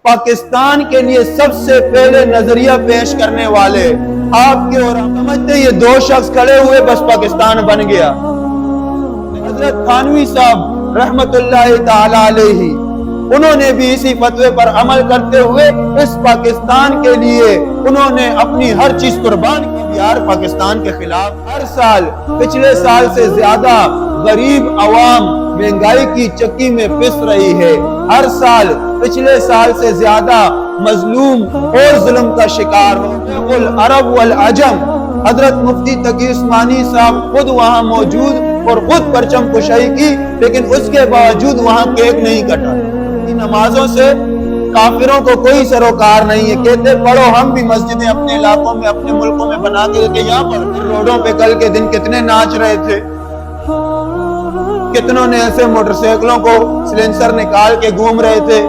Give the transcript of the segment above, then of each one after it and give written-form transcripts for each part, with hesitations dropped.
پاکستان کے لیے سب سے پہلے نظریہ پیش کرنے والے آپ کے، اور ہم سمجھتے یہ دو شخص کھڑے ہوئے بس پاکستان بن گیا۔ حضرت تھانوی صاحب رحمت اللہ تعالی علیہ، انہوں نے بھی اسی فتوے پر عمل کرتے ہوئے اس پاکستان کے لیے انہوں نے اپنی ہر چیز قربان کی۔ بہار پاکستان کے خلاف ہر سال پچھلے سال سے زیادہ غریب عوام مہنگائی کی چکی میں پس رہی ہے، ہر سال پچھلے سال سے زیادہ مظلوم اور ظلم کا شکار ہو۔ العرب والعجم حضرت مفتی تقی عثمانی صاحب خود وہاں موجود اور خود پرچم کشائی کی، لیکن اس کے باوجود وہاں کیک نہیں کٹا۔ نمازوں سے کافروں کو کوئی سروکار نہیں ہے، کہتے پڑھو، ہم بھی مسجدیں اپنے علاقوں میں اپنے ملکوں میں بنا کے دیتے، یہاں پر روڈوں پہ کل کے دن کتنے ناچ رہے تھے، کتنوں نے ایسے موٹر سائیکلوں کو سلنسر نکال کے گھوم رہے تھے،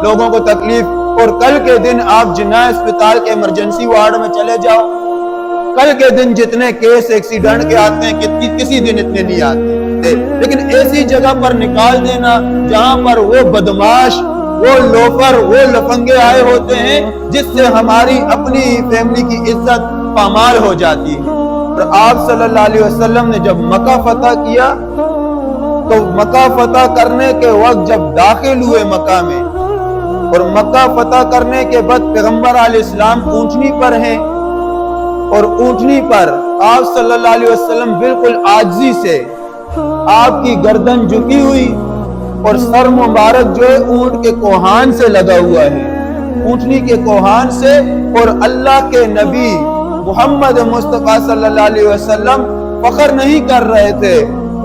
لوگوں کو تکلیف۔ اور کل کے دن آپ جناح اسپتال کے ایمرجنسی وارڈ میں چلے جاؤ، کل کے دن جتنے کیس ایکسیڈنٹ کے آتے ہیں کسی دن اتنے نہیں آتے، لیکن ایسی جگہ پر نکال دینا جہاں پر وہ بدماش، وہ لوفر، وہ لفنگے آئے ہوتے ہیں جس سے ہماری اپنی فیملی کی عزت پامال ہو جاتی ہے۔ اور آپ صلی اللہ علیہ وسلم نے جب مکہ فتح کیا تو مکہ فتح کرنے کے وقت جب داخل ہوئے مکہ میں، اور مکہ فتح کرنے کے بعد پیغمبر علیہ السلام اونٹنی پر ہیں، اور اونٹنی پر آپ صلی اللہ علیہ وسلم بالکل عاجزی سے، آپ کی گردن جھکی ہوئی اور سر مبارک جو ہے اونٹ کے کوہان سے لگا ہوا ہے، اونٹنی کے کوہان سے، اور اللہ کے نبی محمد مصطفیٰ صلی اللہ علیہ وسلم فخر نہیں کر رہے تھے،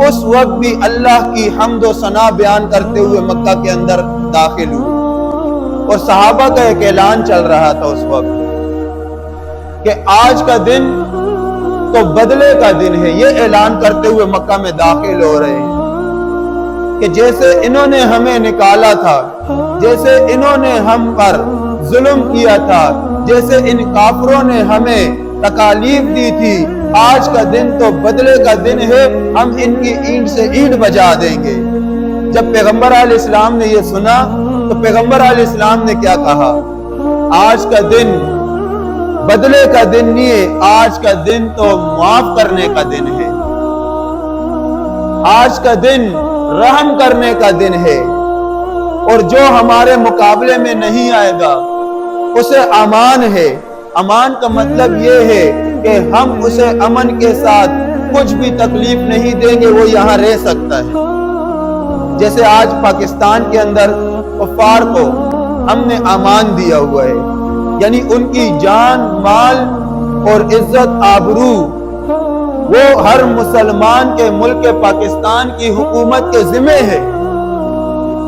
اس وقت بھی اللہ کی حمد و ثنا بیان کرتے ہوئے مکہ کے اندر داخل ہوئے، اور صحابہ کا ایک اعلان چل رہا تھا اس وقت کہ آج کا دن تو بدلے کا دن ہے، یہ اعلان کرتے ہوئے مکہ میں داخل ہو رہے ہیں کہ جیسے انہوں نے ہمیں نکالا تھا، جیسے انہوں نے ہم پر ظلم کیا تھا، جیسے ان کافروں نے ہمیں تکالیف دی تھی، آج کا دن تو بدلے کا دن ہے، ہم ان کی اینٹ سے اینٹ بجا دیں گے۔ جب پیغمبر علیہ السلام نے یہ سنا تو پیغمبر علیہ السلام نے کیا کہا؟ آج کا دن بدلے کا دن نہیں ہے، آج کا دن تو معاف کرنے کا دن ہے، آج کا دن رحم کرنے کا دن ہے، اور جو ہمارے مقابلے میں نہیں آئے گا اسے امان ہے۔ امان کا مطلب یہ ہے کہ ہم اسے امن کے ساتھ کچھ بھی تکلیف نہیں دیں گے، وہ یہاں رہ سکتا ہے۔ جیسے آج پاکستان کے اندر کفار کو ہم نے امان دیا ہوا ہے، یعنی ان کی جان، مال اور عزت، آبرو، وہ ہر مسلمان کے ملک پاکستان کی حکومت کے ذمہ ہے۔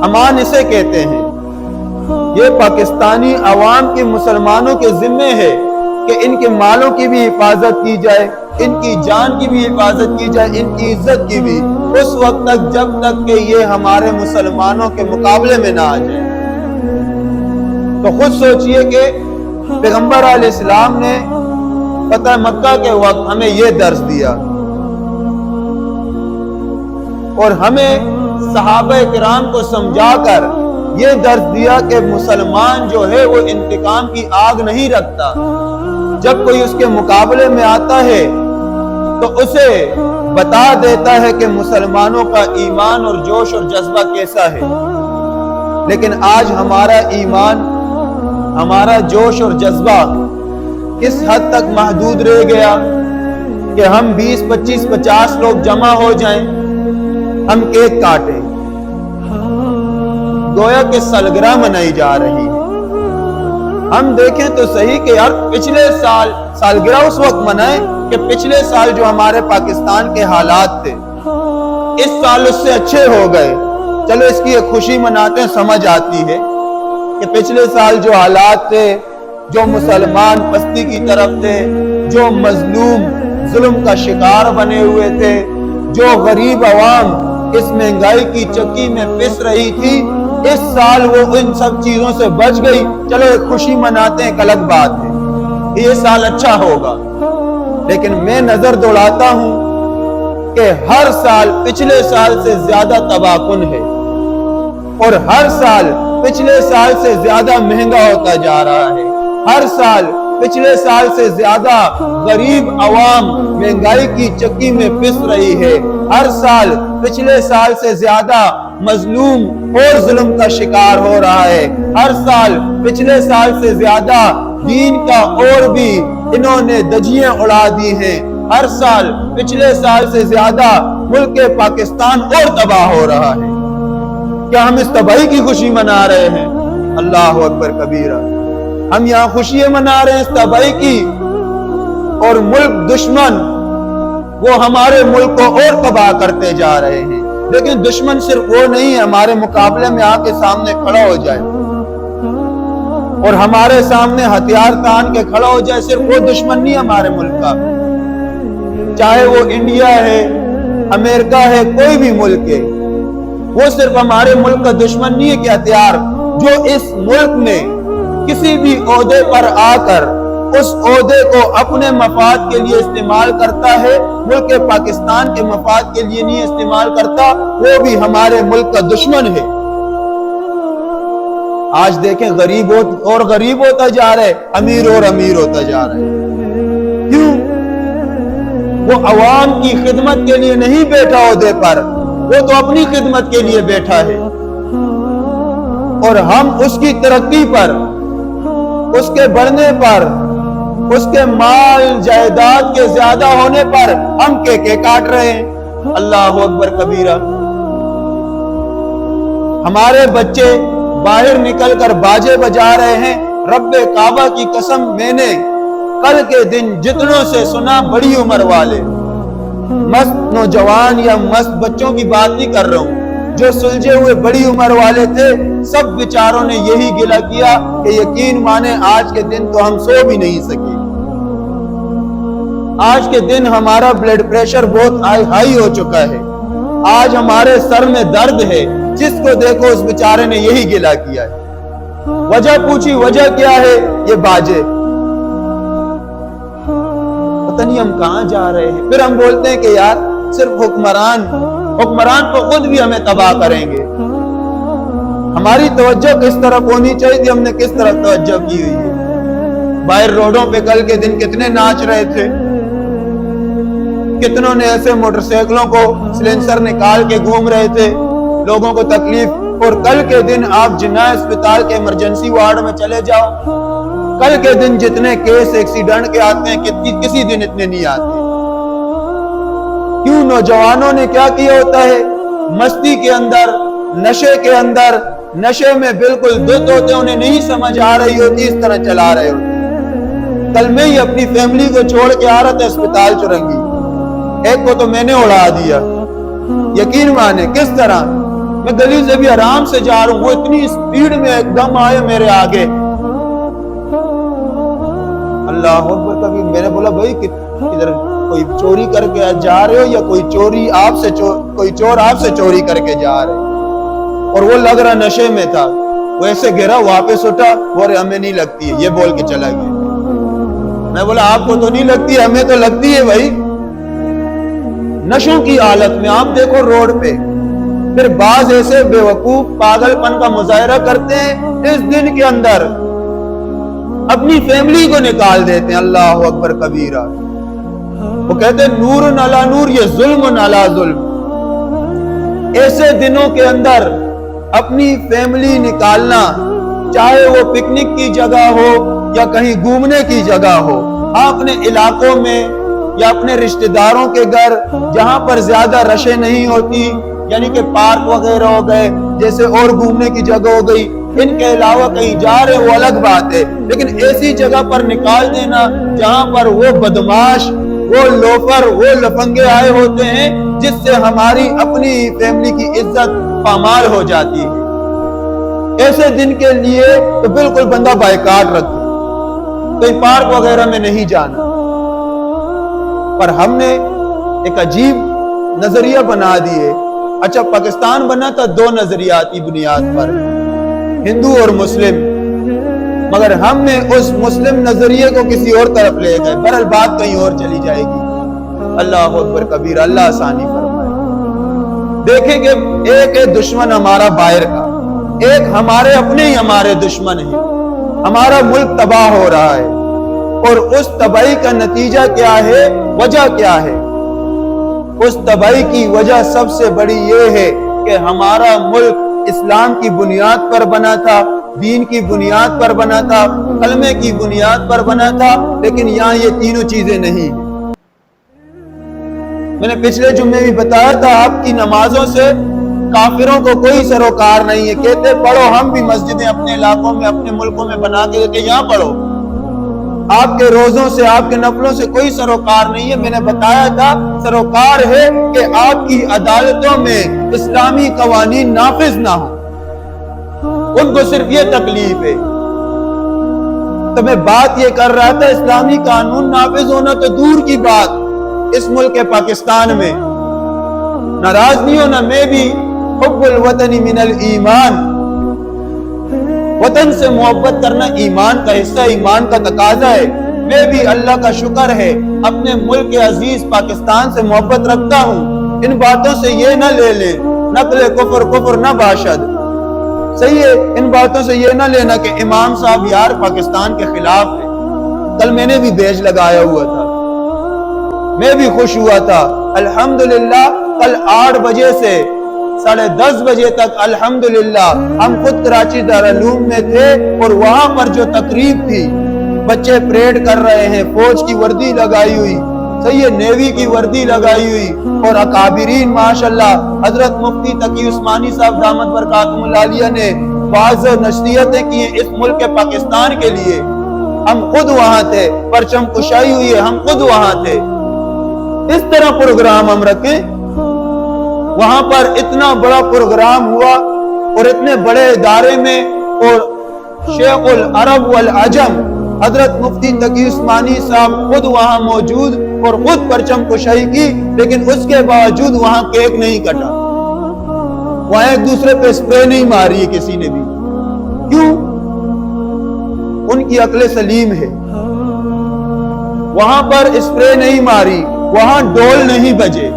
امان اسے کہتے ہیں۔ یہ پاکستانی عوام کے مسلمانوں کے ذمہ ہے کہ ان کے مالوں کی بھی حفاظت کی جائے، ان کی جان کی بھی حفاظت کی جائے، ان کی عزت کی بھی، اس وقت تک جب تک کہ یہ ہمارے مسلمانوں کے مقابلے میں نہ آ جائے۔ تو خود سوچئے کہ پیغمبر علیہ السلام نے فتح مکہ کے وقت ہمیں یہ درس دیا، اور ہمیں صحابہ کرام کو سمجھا کر یہ درس دیا کہ مسلمان جو ہے وہ انتقام کی آگ نہیں رکھتا، جب کوئی اس کے مقابلے میں آتا ہے تو اسے بتا دیتا ہے کہ مسلمانوں کا ایمان اور جوش اور جذبہ کیسا ہے۔ لیکن آج ہمارا ایمان، ہمارا جوش اور جذبہ کس حد تک محدود رہ گیا کہ ہم 20، 25، 50 لوگ جمع ہو جائیں، ہم کیک کاٹیں، گویا کہ سالگرہ منائی جا رہی ہے۔ ہم دیکھیں تو صحیح کہ یار پچھلے سال سالگرہ اس وقت منائیں کہ پچھلے سال جو ہمارے پاکستان کے حالات تھے اس سال اس سے اچھے ہو گئے، چلو اس کی ایک خوشی مناتے ہیں، سمجھ آتی ہے کہ پچھلے سال جو حالات تھے، جو مسلمان پستی کی طرف تھے، جو مظلوم ظلم کا شکار بنے ہوئے تھے، جو غریب عوام اس مہنگائی کی چکی میں پس رہی تھی، اس سال وہ ان سب چیزوں سے بچ گئی، چلو ایک خوشی مناتے ہیں، ایک الگ بات ہے، یہ سال اچھا ہوگا۔ لیکن میں نظر دوڑاتا ہوں کہ ہر سال پچھلے سال سے زیادہ تباہ کن ہے، اور ہر سال پچھلے سال سے زیادہ مہنگا ہوتا جا رہا ہے. ہر سال پچھلے سال سے زیادہ غریب عوام مہنگائی کی چکی میں پس رہی ہے. ہر سال پچھلے سال سے زیادہ مظلوم اور ظلم کا شکار ہو رہا ہے. ہر سال پچھلے سال سے زیادہ دین کا اور بھی انہوں نے دھجیاں اڑا دی ہیں. ہر سال پچھلے سال سے زیادہ ملک پاکستان اور تباہ ہو رہا ہے. کیا ہم اس تباہی کی خوشی منا رہے ہیں؟ اللہ اکبر کبیرہ. ہم یہاں خوشیاں منا رہے ہیں اس تباہی کی، اور ملک دشمن وہ ہمارے ملک کو اور تباہ کرتے جا رہے ہیں. لیکن دشمن صرف وہ نہیں ہے ہمارے مقابلے میں آ کے سامنے کھڑا ہو جائے اور ہمارے سامنے ہتھیار تان کے کھڑا ہو جائے. صرف وہ دشمن نہیں ہمارے ملک کا، چاہے وہ انڈیا ہے، امریکہ ہے، کوئی بھی ملک ہے، وہ صرف ہمارے ملک کا دشمن نہیں ہے کہ ہتھیار جو اس ملک میں کسی بھی عہدے پر آ کر اس عہدے کو اپنے مفاد کے لیے استعمال کرتا ہے، ملک پاکستان کے مفاد کے لیے نہیں استعمال کرتا، وہ بھی ہمارے ملک کا دشمن ہے. آج دیکھیں غریب اور غریب ہوتا جا رہا ہے، امیر اور امیر ہوتا جا رہا ہے. کیوں؟ وہ عوام کی خدمت کے لیے نہیں بیٹھا عہدے پر، وہ تو اپنی خدمت کے لیے بیٹھا ہے. اور ہم اس کی ترقی پر، اس کے بڑھنے پر، اس کے مال جائیداد کے زیادہ ہونے پر ہم کے کاٹ رہے ہیں. اللہ اکبر کبیرہ. ہمارے بچے باہر نکل کر باجے بجا رہے ہیں. رب کعبہ کی قسم، میں نے کل کے دن جتنوں سے سنا، بڑی عمر والے مست نوجوان یا مست بچوں کی بات نہیں کر رہا ہوں، جو سلجھے ہوئے بڑی عمر والے تھے، سب بیچاروں نے یہی گلہ کیا کہ یقین مانے آج کے دن تو ہم سو بھی نہیں سکے. آج کے دن ہمارا بلڈ پریشر بہت ہائی ہو چکا ہے. آج ہمارے سر میں درد ہے. جس کو دیکھو اس بیچارے نے یہی گلہ کیا ہے. وجہ پوچھی، وجہ کیا ہے؟ یہ باجے. پتہ نہیں ہم کہاں جا رہے ہیں. پھر ہم بولتے ہیں کہ یار صرف حکمران تو خود بھی ہمیں تباہ کریں گے. ہماری توجہ کس طرف ہونی چاہیے تھی، ہم نے کس طرف توجہ کی ہوئی ہے. باہر روڈوں پہ کل کے دن کتنے ناچ رہے تھے، کتنوں نے ایسے موٹر سائیکلوں کو سلنسر نکال کے گھوم رہے تھے، لوگوں کو تکلیف. اور کل کے دن آپ جناح اسپتال کے ایمرجنسی وارڈ میں چلے جاؤ، کل کے دن جتنے کیس ایکسیڈنٹ کے آتے ہیں کسی دن اتنے نہیں آتے. کیوں؟ نوجوانوں نے کیا کیا ہوتا ہے؟ مستی کے اندر، نشے کے اندر، نشے میں بالکل دھت ہوتے، انہیں نہیں سمجھ آ رہی ہوتی، اس طرح چلا رہے ہوتے. کل میں ہی اپنی فیملی کو چھوڑ کے آ رہا تھا اسپتال چرنگی، ایک کو تو میں نے اڑا دیا. یقین مانے کس طرح میں گلی سے بھی آرام سے جا رہا ہوں، وہ اتنی سپیڈ میں ایک دم آئے میرے آگے. اللہ اکبر. کبھی میں نے بولا بھائی کدھر کوئی چوری کر کے جا رہے ہو یا کوئی چور آپ سے چوری کر کے جا رہے؟ اور وہ لگ رہا نشے میں تھا. وہ ایسے گرا، واپس اٹھا، بولے ہمیں نہیں لگتی ہے، یہ بول کے چلا گیا. میں بولا آپ کو تو نہیں لگتی، ہمیں تو لگتی ہے بھائی. نشوں کی حالت میں آپ دیکھو روڈ پہ. پھر بعض ایسے بے وقوف پاگل پن کا مظاہرہ کرتے ہیں، اس دن کے اندر اپنی فیملی کو نکال دیتے ہیں. اللہ اکبر کبیرہ. وہ کہتے ہیں نور علی نور، یہ ظلم علی ظلم. ایسے دنوں کے اندر اپنی فیملی نکالنا، چاہے وہ پکنک کی جگہ ہو یا کہیں گھومنے کی جگہ ہو، اپنے علاقوں میں یا اپنے رشتہ داروں کے گھر جہاں پر زیادہ رشیں نہیں ہوتی، یعنی کہ پارک وغیرہ ہو گئے جیسے، اور گھومنے کی جگہ ہو گئی، ان کے علاوہ کہیں جا رہے وہ الگ بات ہے. لیکن ایسی جگہ پر نکال دینا جہاں پر وہ بدماش، وہ لوفر، وہ لفنگے آئے ہوتے ہیں، جس سے ہماری اپنی فیملی کی عزت پامال ہو جاتی ہے. ایسے دن کے لیے تو بالکل بندہ بائیکاٹ رکھے، کوئی پارک وغیرہ میں نہیں جانا. پر ہم نے ایک عجیب نظریہ بنا دیے. اچھا پاکستان بنا تھا دو نظریاتی بنیاد پر، ہندو اور مسلم، مگر ہم نے اس مسلم نظریے کو کسی اور طرف لے گئے. بہرحال بات کہیں اور چلی جائے گی. اللہ اکبر کبیر. اللہ آسانی فرمائے. دیکھیں کہ ایک ہے دشمن ہمارا باہر کا، ایک ہمارے اپنے ہی ہمارے دشمن ہیں، ہمارا ملک تباہ ہو رہا ہے، اور اس تباہی کا نتیجہ کیا ہے، وجہ کیا ہے؟ اس تباہی کی وجہ سب سے بڑی یہ ہے کہ ہمارا ملک اسلام کی بنیاد پر بنا تھا، دین کی بنیاد پر بنا تھا، کلمے کی بنیاد پر بنا تھا، لیکن یہاں یہ تینوں چیزیں نہیں ہیں۔ میں نے پچھلے جمعے بھی بتایا تھا، آپ کی نمازوں سے کافروں کو کوئی سروکار نہیں ہے، کہتے پڑھو، ہم بھی مسجدیں اپنے علاقوں میں اپنے ملکوں میں بنا کے دیتے، یہاں پڑھو، آپ کے روزوں سے آپ کے نفلوں سے کوئی سروکار نہیں ہے۔ میں نے بتایا تھا سروکار ہے کہ آپ کی عدالتوں میں اسلامی قوانین نافذ نہ ہو، ان کو صرف یہ تکلیف ہے۔ تو میں بات یہ کر رہا تھا اسلامی قانون نافذ ہونا تو دور کی بات، اس ملک پاکستان میں ناراض نہیں ہونا، میں بھی حب الوطن من الایمان، وطن سے محبت کرنا ایمان کا حصہ، ایمان کا تقاضا ہے۔ میں بھی اللہ کا شکر ہے اپنے ملک عزیز پاکستان سے محبت رکھتا ہوں۔ ان باتوں سے یہ نہ لے لیں نقل کفر کفر نہ باشد، صحیح ہے، ان باتوں سے یہ نہ لینا کہ امام صاحب یار پاکستان کے خلاف ہے۔ کل میں نے بھی بیج لگایا ہوا تھا، میں بھی خوش ہوا تھا، الحمدللہ کل 8 بجے سے 10:30 بجے تک الحمدللہ ہم خود کراچی دارالعلوم میں تھے، اور وہاں پر جو تقریب تھی، بچے پریڈ کر رہے ہیں، فوج کی وردی لگائی ہوئی، صحیح ہے، نیوی کی وردی لگائی ہوئی، اور اکابرین ماشاءاللہ حضرت مفتی تقی عثمانی صاحب دامت برکاتہم العالیہ نے واضح نشریتیں کی ہیں اس ملک پاکستان کے لیے۔ ہم خود وہاں تھے، پرچم کشائی ہوئی ہے، ہم خود وہاں تھے۔ اس طرح پروگرام ہم رکھیں، وہاں پر اتنا بڑا پروگرام ہوا، اور اتنے بڑے ادارے میں، اور شیخ العرب والعجم حضرت مفتی تقی عثمانی صاحب خود وہاں موجود اور خود پرچم کشائی کی، لیکن اس کے باوجود وہاں کیک نہیں کٹا، وہاں ایک دوسرے پہ سپرے نہیں ماری ہے کسی نے بھی۔ کیوں؟ ان کی عقل سلیم ہے، وہاں پر سپرے نہیں ماری، وہاں ڈول نہیں بجے،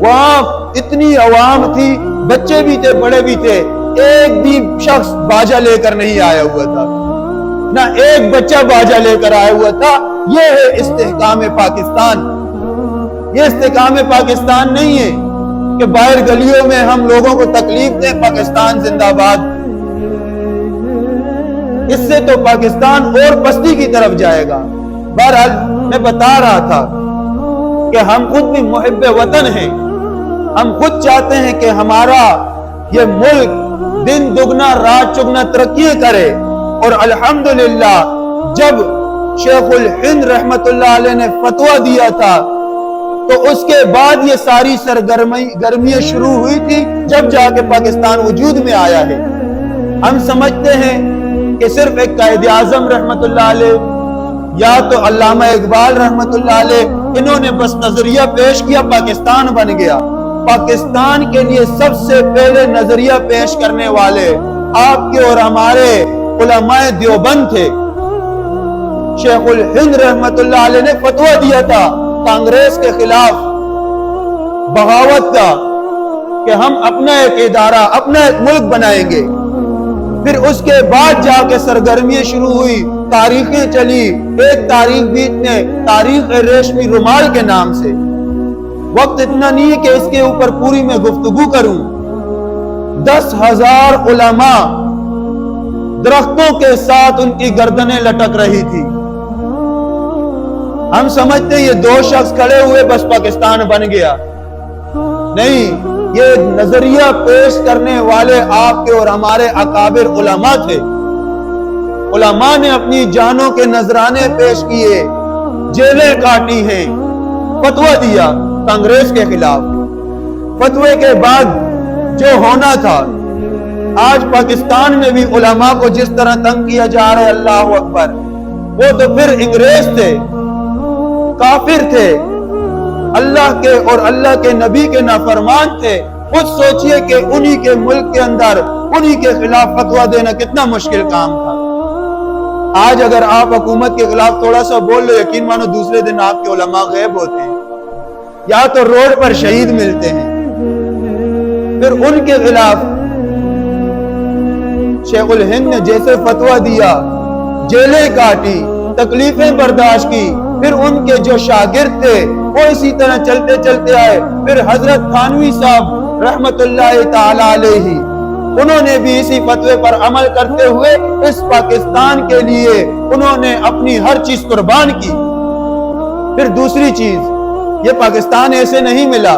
وہاں اتنی عوام تھی، بچے بھی تھے بڑے بھی تھے، ایک بھی شخص باجا لے کر نہیں آیا ہوا تھا، نہ ایک بچہ باجا لے کر آیا ہوا تھا۔ یہ ہے استحکام پاکستان۔ یہ استحکام پاکستان نہیں ہے کہ باہر گلیوں میں ہم لوگوں کو تکلیف دیں، پاکستان زندہ باد۔ اس سے تو پاکستان اور پستی کی طرف جائے گا۔ بہرحال میں بتا رہا تھا کہ ہم خود بھی محب وطن ہیں، ہم خود چاہتے ہیں کہ ہمارا یہ ملک دن دگنا رات چگنا ترقی کرے، اور الحمدللہ جب شیخ الہند رحمت اللہ علیہ نے فتویٰ دیا تھا تو اس کے بعد یہ ساری سرگرمیاں شروع ہوئی تھی، جب جا کے پاکستان وجود میں آیا ہے۔ ہم سمجھتے ہیں کہ صرف ایک قائد اعظم رحمت اللہ علیہ یا تو علامہ اقبال رحمت اللہ علیہ انہوں نے بس نظریہ پیش کیا، پاکستان بن گیا۔ پاکستان کے لیے سب سے پہلے نظریہ پیش کرنے والے آپ کے اور ہمارے علماء دیوبند تھے۔ شیخ الہند رحمت اللہ علیہ نے فتویٰ دیا تھا کانگریس کے خلاف بغاوت کا کہ ہم اپنا ایک ادارہ، اپنا ایک ملک بنائیں گے۔ پھر اس کے بعد جا کے سرگرمیاں شروع ہوئی، تاریخیں چلی، ایک تاریخ بیچنے، تاریخ ریشمی رومال کے نام سے۔ وقت اتنا نہیں ہے کہ اس کے اوپر پوری میں گفتگو کروں۔ 10,000 علماء درختوں کے ساتھ ان کی گردنیں لٹک رہی تھی۔ ہم سمجھتے یہ 2 شخص کھڑے ہوئے بس پاکستان بن گیا، نہیں، یہ نظریہ پیش کرنے والے آپ کے اور ہمارے اکابر علماء تھے۔ علماء نے اپنی جانوں کے نذرانے پیش کیے، جیلیں کاٹی ہیں، فتویٰ دیا کانگریس کے خلاف۔ فتوے کے بعد جو ہونا تھا، آج پاکستان میں بھی علماء کو جس طرح تنگ کیا جا رہا ہے، اللہ اکبر، وہ تو پھر انگریز تھے، کافر تھے، اللہ کے اور اللہ کے نبی کے نافرمان تھے۔ خود سوچئے کہ انہی کے ملک کے اندر انہی کے خلاف فتویٰ دینا کتنا مشکل کام تھا۔ آج اگر آپ حکومت کے خلاف تھوڑا سا بول لو، یقین مانو دوسرے دن آپ کے علماء غائب ہوتے ہیں، یا تو روڈ پر شہید ملتے ہیں۔ پھر ان کے خلاف شیخ الہند نے جیسے فتویٰ دیا، جیلیں کاٹی، تکلیفیں برداشت کی، پھر ان کے جو شاگرد تھے وہ اسی طرح چلتے چلتے آئے، پھر حضرت تھانوی صاحب رحمت اللہ تعالی علیہ انہوں نے بھی اسی فتوے پر عمل کرتے ہوئے اس پاکستان کے لیے انہوں نے اپنی ہر چیز قربان کی۔ پھر دوسری چیز، یہ پاکستان ایسے نہیں ملا،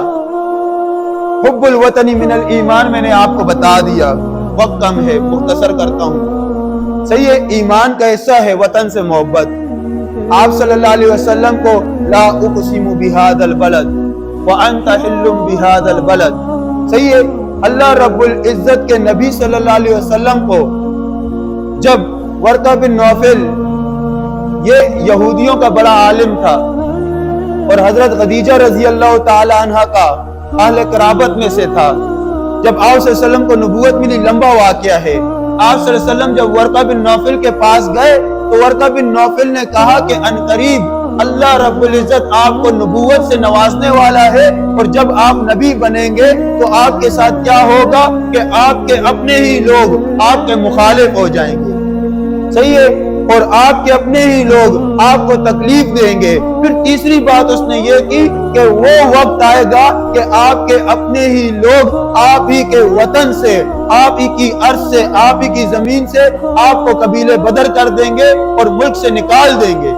حب الوطنی من الایمان میں نے آپ کو بتا دیا، وقت کم ہے مختصر کرتا ہوں۔ صحیح ہے، ایمان کا حصہ ہے وطن سے محبت۔ آپ صلی اللہ علیہ وسلم کو لا اقسم بہذا البلد وانت حل بہذا البلد، صحیح ہے، اللہ رب العزت کے نبی صلی اللہ علیہ وسلم کو جب ورقہ بن نوفل، یہ یہودیوں کا بڑا عالم تھا اور حضرت خدیجہ رضی اللہ تعالی عنہ کا اہل قرابت میں سے تھا، جب آپ صلی اللہ علیہ وسلم کو نبوت ملی، لمبا واقعہ ہے، آپ صلی اللہ علیہ وسلم جب ورقہ بن نوفل کے پاس گئے تو ورقہ بن نوفل نے کہا کہ عنقریب اللہ رب العزت آپ کو نبوت سے نوازنے والا ہے، اور جب آپ نبی بنیں گے تو آپ کے ساتھ کیا ہوگا کہ آپ کے اپنے ہی لوگ آپ کے مخالف ہو جائیں گے، صحیح ہے، اور آپ کے اپنے ہی لوگ آپ کو تکلیف دیں گے۔ پھر تیسری بات اس نے یہ کی کہ وہ وقت آئے گا کہ آپ کے اپنے ہی لوگ آپ ہی کے وطن سے، آپ ہی کی ارض سے، آپ ہی کی زمین سے آپ کو قبیلے بدر کر دیں گے اور ملک سے نکال دیں گے۔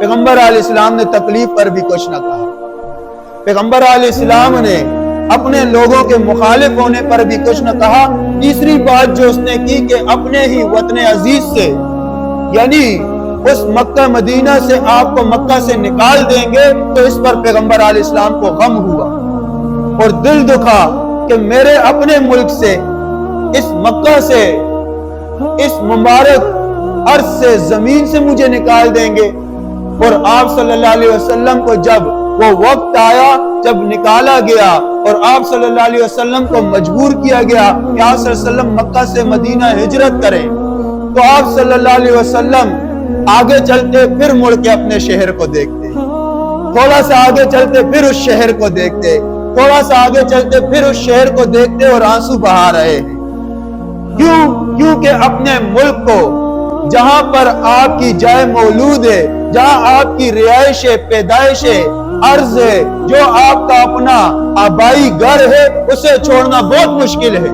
پیغمبر علیہ السلام نے تکلیف پر بھی کچھ نہ کہا، پیغمبر علیہ السلام نے اپنے لوگوں کے مخالف ہونے پر بھی کچھ نہ کہا۔ تیسری بات جو اس نے کی کہ اپنے ہی وطن عزیز سے، یعنی اس مکہ مدینہ سے آپ کو مکہ سے نکال دیں گے، تو اس پر پیغمبر علیہ السلام کو غم ہوا اور دل دکھا کہ میرے اپنے ملک سے، اس مکہ سے، اس مبارک ارض سے، زمین سے مجھے نکال دیں گے۔ اور آپ صلی اللہ علیہ وسلم کو جب وہ وقت آیا، جب نکالا گیا اور آپ صلی اللہ علیہ وسلم کو مجبور کیا گیا کہ آپ صلی اللہ علیہ وسلم مکہ سے مدینہ ہجرت کریں، تو آپ صلی اللہ علیہ وسلم آگے چلتے پھر مڑ کے اپنے شہر کو دیکھتے، تھوڑا سا آگے چلتے پھر اس شہر کو دیکھتے، تھوڑا سا آگے چلتے پھر اس شہر کو دیکھتے اور آنسو بہا رہے ہیں۔ کیونکہ اپنے ملک کو، جہاں پر آپ کی جائے مولود ہے، جہاں آپ کی رہائش پیدائش ارض ہے، جو آپ کا اپنا آبائی گھر ہے، اسے چھوڑنا بہت مشکل ہے۔